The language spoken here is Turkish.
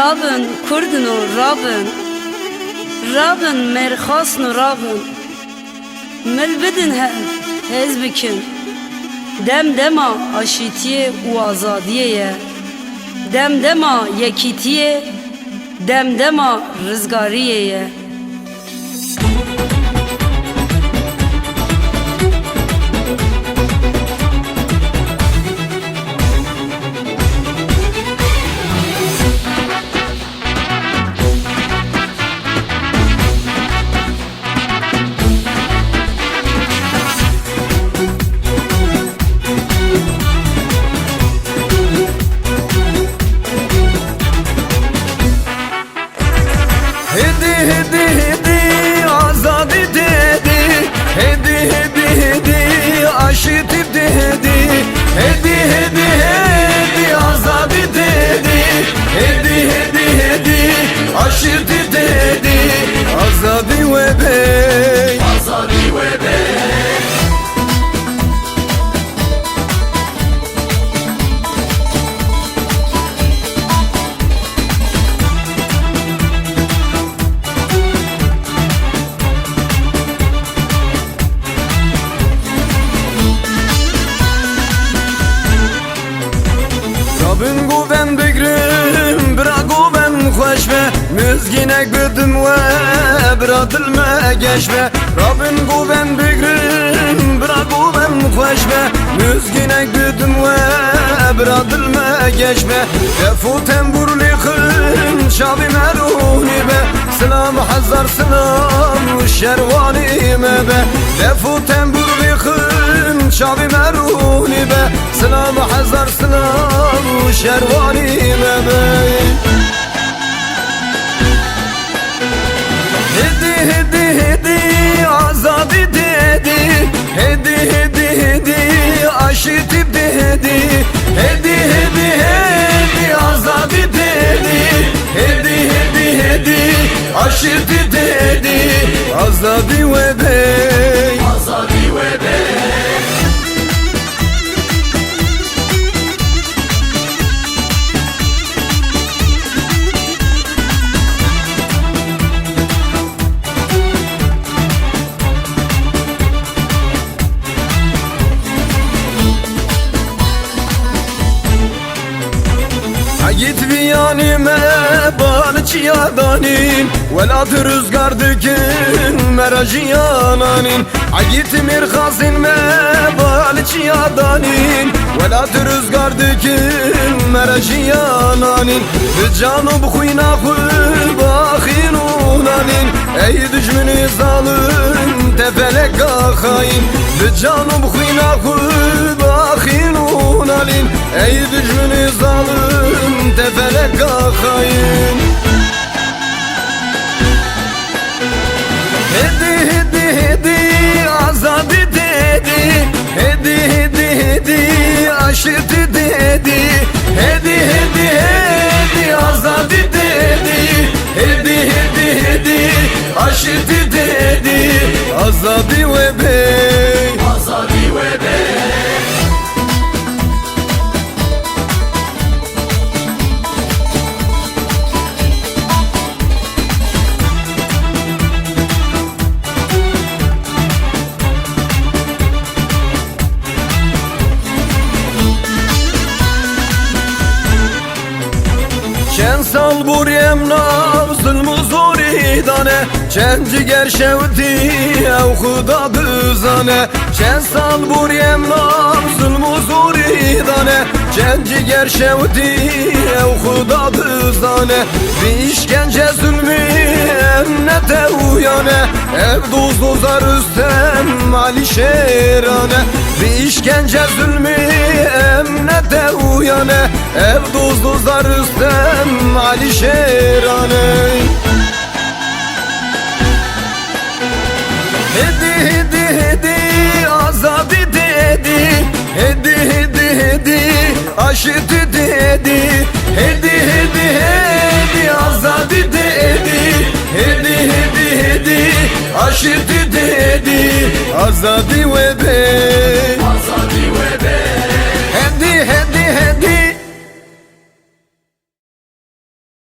رابن کردن و رابن مرخاصن و رابن مل بدن hez bikin demdema aşitiye u azadiye demdema yekitiye demdema rızgariyeye Hedi azadi dedi, hedi aşitip dedi, hedi azadi dedi, hedi aşitip dedi, azadi ve bey, azadi ve bey. Rabin guven bigrim, bra guven khoshme, mizginek bidim ve bra dilme geçme. Rabin guven bigrim, bra guven khoshme, mizginek bidim ve bra dilme geçme. Defutem burli khim, şabi meruni be, selam hazar selam şervani mebe. Defutem burli khim, şabi meruni be, selam hazar selam şervani mebe. Hedi azadi dedi, hedi aşitip dedi, hedi azadi dedi, hedi aşitip dedi, azadi ve bey, azadi ve bey. Git viyanime balçıya danin Velad rüzgar dikin merajiya nanin Git mirkhazin me balçıya danin Velad rüzgar dikin merajiya nanin Canub khuyna khuy bakhinu nanin Ey düşmünü zalim tefelek hain Canub khuyna khuy bakhinu nanin Ey düşmünü zalim tefelek hain. Hedi azadi dedi, hedi aşiti dedi, hedi azadi dedi, hedi aşiti dedi, azadi ve bey, azadi ve bey. چند سال بریم ناو ظلم و زوری دانه چند جگر شودی او خدا بزانه چند سال بریم ناو ظلم و زوری دانه چند جگر شودی او خدا بزانه بی işkence zulmü emnete uyane ev dozlar üstem Ali Şerane bir işkence zulmü emnete uyane ev dozlar üstem Ali Şerane. Hedi azadi dedi, hedi aşiti dedi, hedi azadi dedi, hedi aşiti dedi, azadi ve bey.